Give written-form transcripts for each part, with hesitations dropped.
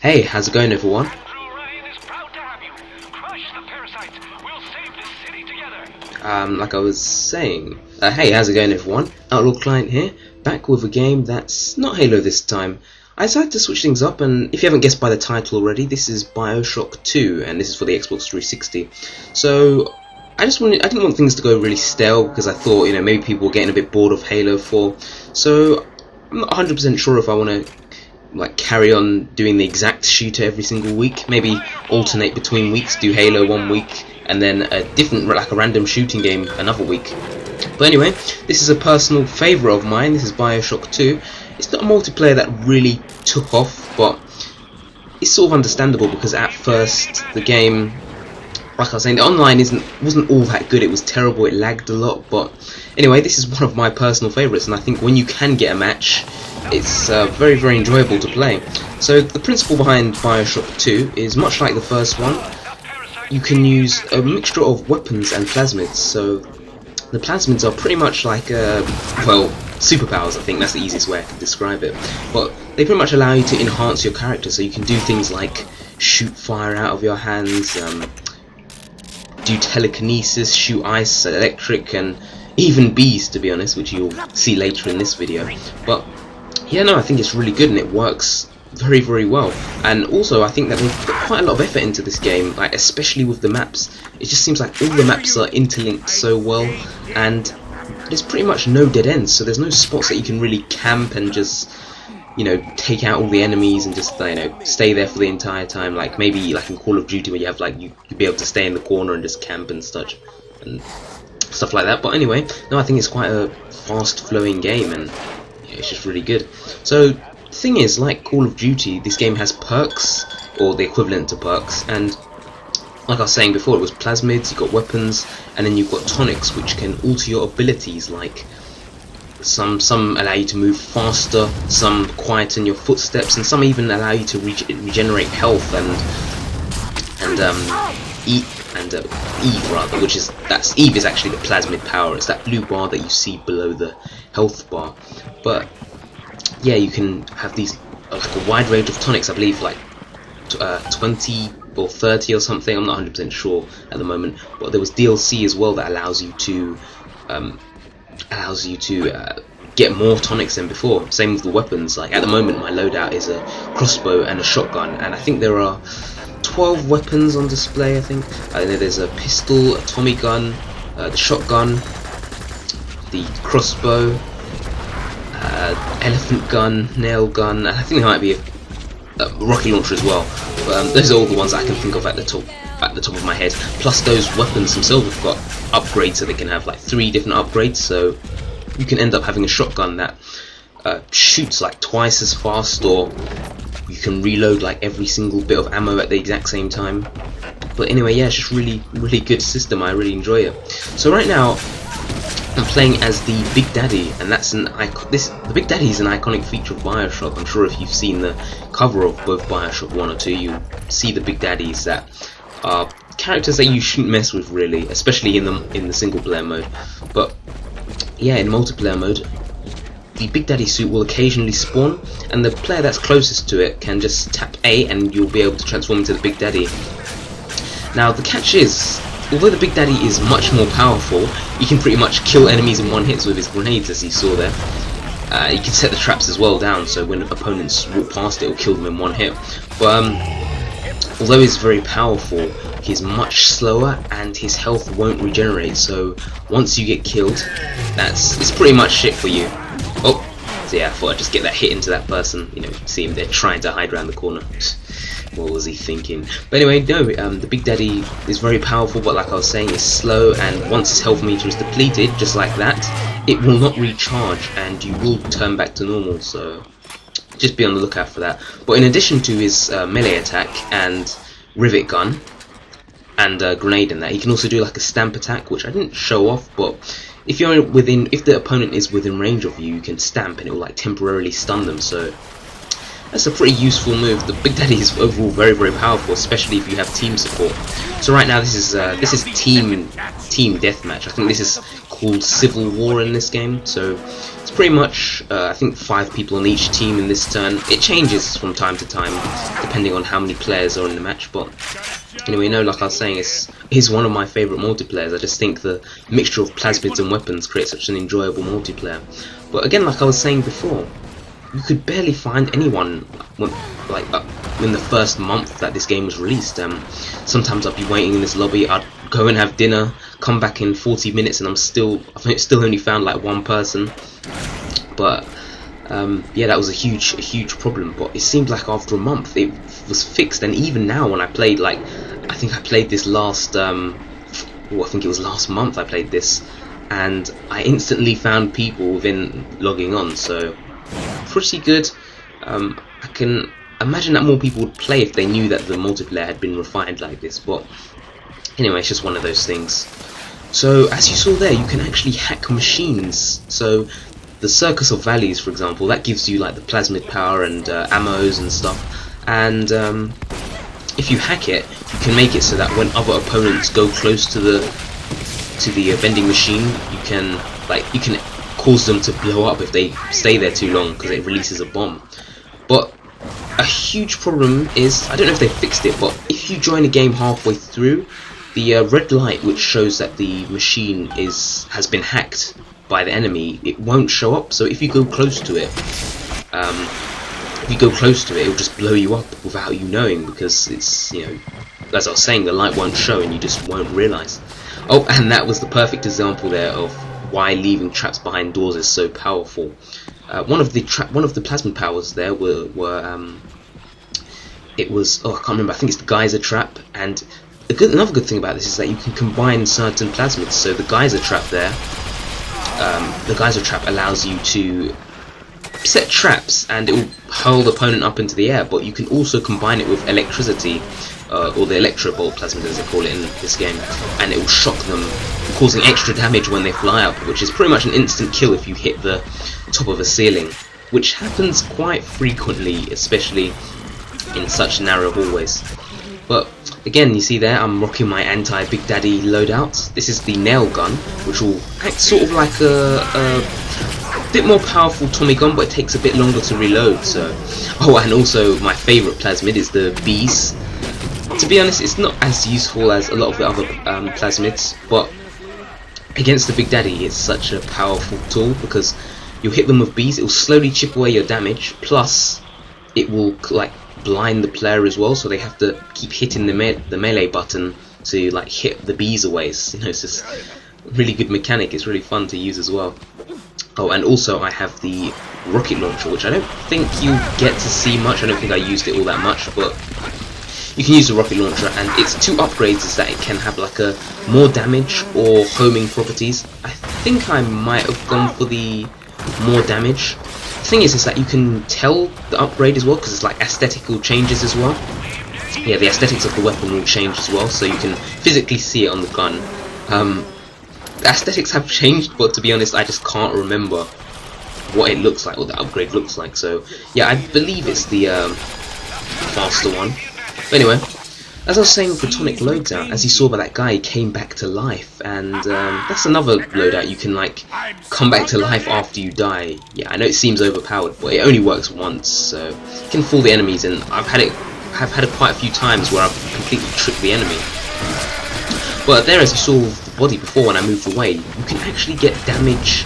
Hey, how's it going, everyone? Like I was saying, hey, how's it going, everyone? OutlawClient here, back with a game that's not Halo this time. I decided to switch things up, and if you haven't guessed by the title already, this is Bioshock 2, and this is for the Xbox 360. So I didn't want things to go really stale, because I thought, maybe people were getting a bit bored of Halo 4. So I'm not 100% sure if I want to carry on doing the exact shooter every single week. Maybe alternate between weeks, do Halo one week and then a different, like a random shooting game another week. But anyway, this is a personal favourite of mine. This is Bioshock 2. It's not a multiplayer that really took off, but it's sort of understandable because at first the game, like I was saying, the online wasn't all that good. It was terrible, it lagged a lot, but anyway, this is one of my personal favourites, and I think when you can get a match, it's very, very enjoyable to play. So the principle behind Bioshock 2 is much like the first one. You can use a mixture of weapons and plasmids. So the plasmids are pretty much like, well, superpowers. I think that's the easiest way I can describe it. But they pretty much allow you to enhance your character, so you can do things like shoot fire out of your hands, do telekinesis, shoot ice, electric, and even bees, to be honest, which you'll see later in this video. But yeah, no, I think it's really good and it works very, very well. And also, I think that they've put quite a lot of effort into this game, like especially with the maps. It just seems like all the maps are interlinked so well, and there's pretty much no dead ends. So there's no spots that you can really camp and just, take out all the enemies and just, stay there for the entire time. Like maybe like in Call of Duty, where you have you'd be able to stay in the corner and just camp and such and stuff like that. But anyway, no, I think it's quite a fast-flowing game, and it's just really good. So the thing is, like Call of Duty, this game has perks, or the equivalent to perks, and like I was saying before, it was plasmids, you've got weapons, and then you've got tonics, which can alter your abilities. Like some allow you to move faster, some quieten your footsteps, and some even allow you to regenerate health and Eve rather, Eve is actually the plasmid power. It's that blue bar that you see below the health bar. But yeah, you can have these like a wide range of tonics. I believe like 20 or 30 or something. I'm not 100% sure at the moment. But there was DLC as well that allows you to get more tonics than before. Same with the weapons. Like at the moment, my loadout is a crossbow and a shotgun, and I think there are 12 weapons on display. I think there's a pistol, a Tommy gun, the shotgun, the crossbow, elephant gun, nail gun, and I think there might be a rocket launcher as well. But those are all the ones that I can think of at the top of my head. Plus those weapons themselves have got upgrades, so they can have like 3 different upgrades. So you can end up having a shotgun that shoots like twice as fast, or you can reload like every single bit of ammo at the exact same time. But anyway, yeah, it's just really, really good system. I really enjoy it. So right now I'm playing as the Big Daddy, and that's the Big Daddy is an iconic feature of Bioshock. I'm sure if you've seen the cover of both Bioshock 1 or 2, you see the Big Daddies that are characters that you shouldn't mess with really, especially in the single player mode. But yeah, in multiplayer mode, the Big Daddy suit will occasionally spawn, and the player that's closest to it can just tap A and you'll be able to transform into the Big Daddy. Now the catch is, although the Big Daddy is much more powerful, you can pretty much kill enemies in one hit with his grenades, as you saw there. You can set the traps as well down, so when opponents walk past it, will kill them in one hit. But although he's very powerful, he's much slower and his health won't regenerate. So once you get killed, it's pretty much it for you. Oh, so yeah, I thought I'd just get that hit into that person. See him there trying to hide around the corner. What was he thinking? But anyway, no, the Big Daddy is very powerful, but like I was saying, it's slow, and once his health meter is depleted, just like that, it will not recharge, and you will turn back to normal, so just be on the lookout for that. But in addition to his melee attack and rivet gun and grenade and that, he can also do like a stamp attack, which I didn't show off, but if the opponent is within range of you, you can stamp and it will like temporarily stun them. So that's a pretty useful move. The Big Daddy is overall very powerful, especially if you have team support. So right now this is team deathmatch. I think this is called Civil War in this game. So it's pretty much I think 5 people on each team in this turn. It changes from time to time depending on how many players are in the match, but anyway, no, like I was saying, it's one of my favourite multiplayers. I just think the mixture of plasmids and weapons creates such an enjoyable multiplayer. But again, like I was saying before, you could barely find anyone in the first month that this game was released. Sometimes I'd be waiting in this lobby, I'd go and have dinner, come back in 40 minutes, and I've still only found like 1 person. But yeah, that was a huge problem. But it seemed like after a month it was fixed, and even now when I played, like I think I played this last I think it was last month I played this, and I instantly found people within logging on. So pretty good. I can imagine that more people would play if they knew that the multiplayer had been refined like this, but anyway, it's just one of those things. So as you saw there, you can actually hack machines. So the Circus of Valleys, for example, that gives you like the plasmid power and ammos and stuff, and if you hack it, you can make it so that when other opponents go close to the vending machine, you can cause them to blow up if they stay there too long, because it releases a bomb. But a huge problem is, I don't know if they fixed it, but if you join a game halfway through, the red light which shows that the machine has been hacked by the enemy, it won't show up. So if you go close to it, it'll just blow you up without you knowing, because it's, you know, as I was saying, the light won't show and you just won't realise. Oh, and that was the perfect example there of why leaving traps behind doors is so powerful. One of the plasmid powers there it was, oh, I can't remember, I think it's the geyser trap. And another good thing about this is that you can combine certain plasmids. So the geyser trap there, the geyser trap allows you to set traps and it will hurl the opponent up into the air, but you can also combine it with electricity, or the electro bolt plasmid as they call it in this game, and it will shock them, causing extra damage when they fly up, which is pretty much an instant kill if you hit the top of a ceiling, which happens quite frequently, especially in such narrow hallways. But again, you see there, I'm rocking my anti-Big Daddy loadout. This is the nail gun, which will act sort of like a bit more powerful Tommy gun, but it takes a bit longer to reload. So, oh, and also my favourite plasmid is the bees. To be honest, it's not as useful as a lot of the other plasmids, but against the Big Daddy, it's such a powerful tool, because you'll hit them with bees, it will slowly chip away your damage, plus it will like blind the player as well, so they have to keep hitting the melee button to like hit the bees away. You know, it's just a really good mechanic. It's really fun to use as well. Oh, and also I have the rocket launcher, which I don't think you get to see much. I don't think I used it all that much, but you can use the rocket launcher, and its 2 upgrades is that it can have like a more damage or homing properties. I think I might have gone for the more damage. The thing is that you can tell the upgrade as well, because it's like aesthetical changes as well. Yeah, the aesthetics of the weapon will change as well, so you can physically see it on the gun. The aesthetics have changed, but to be honest, I just can't remember what it looks like, or the upgrade looks like. So yeah, I believe it's the faster one. But anyway, as I was saying, for tonic loadout, as you saw by that guy, he came back to life, and that's another loadout. You can like come back to life after you die. Yeah, I know it seems overpowered, but it only works once, so you can fool the enemies, and I've had it quite a few times where I've completely tricked the enemy. But there, as you saw with the body before when I moved away, you can actually get damage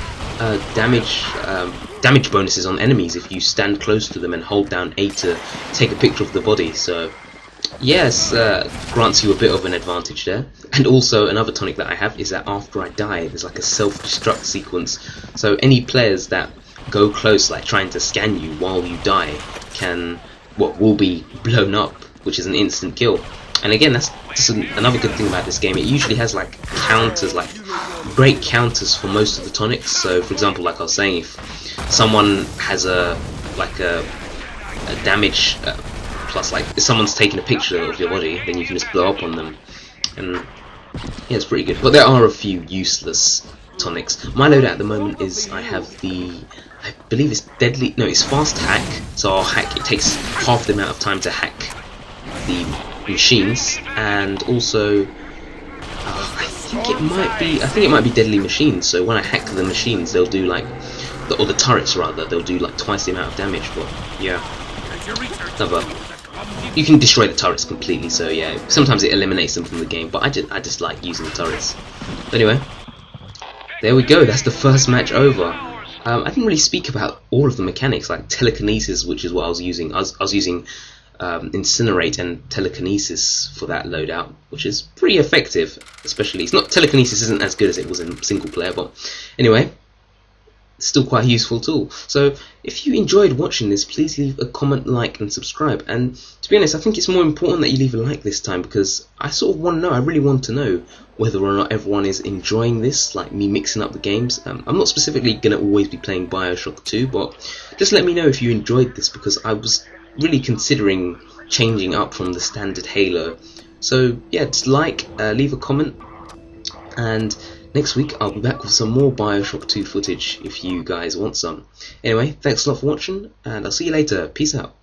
bonuses on enemies if you stand close to them and hold down A to take a picture of the body. So yes, grants you a bit of an advantage there. And also another tonic that I have is that after I die, there's like a self-destruct sequence. So any players that go close, like trying to scan you while you die, will be blown up, which is an instant kill. And again, that's just another good thing about this game. It usually has like counters, like great counters for most of the tonics. So for example, like I was saying, if someone has a damage plus, like if someone's taking a picture of your body, then you can just blow up on them, and yeah, it's pretty good. But there are a few useless tonics. My loadout at the moment is I have the I believe it's deadly. No, it's fast hack. So I'll hack. It takes half the amount of time to hack the machines, and also I think it might be. I think it might be deadly machines. So when I hack the machines, they'll do like, or the turrets rather, they'll do like twice the amount of damage. But yeah, another. You can destroy the turrets completely. So yeah, sometimes it eliminates them from the game. But I just like using the turrets. Anyway, there we go. That's the first match over. I didn't really speak about all of the mechanics, like telekinesis, which is what I was using. I was using incinerate and telekinesis for that loadout, which is pretty effective. Especially, it's not telekinesis isn't as good as it was in single player, but anyway, it's still quite a useful tool. So if you enjoyed watching this, please leave a comment, like, and subscribe. And to be honest, I think it's more important that you leave a like this time, because I sort of want to know. I really want to know whether or not everyone is enjoying this, like me mixing up the games. I'm not specifically going to always be playing Bioshock 2, but just let me know if you enjoyed this, because I was really considering changing up from the standard Halo. So yeah, just like, leave a comment, and next week I'll be back with some more Bioshock 2 footage if you guys want some. Anyway, thanks a lot for watching, and I'll see you later. Peace out.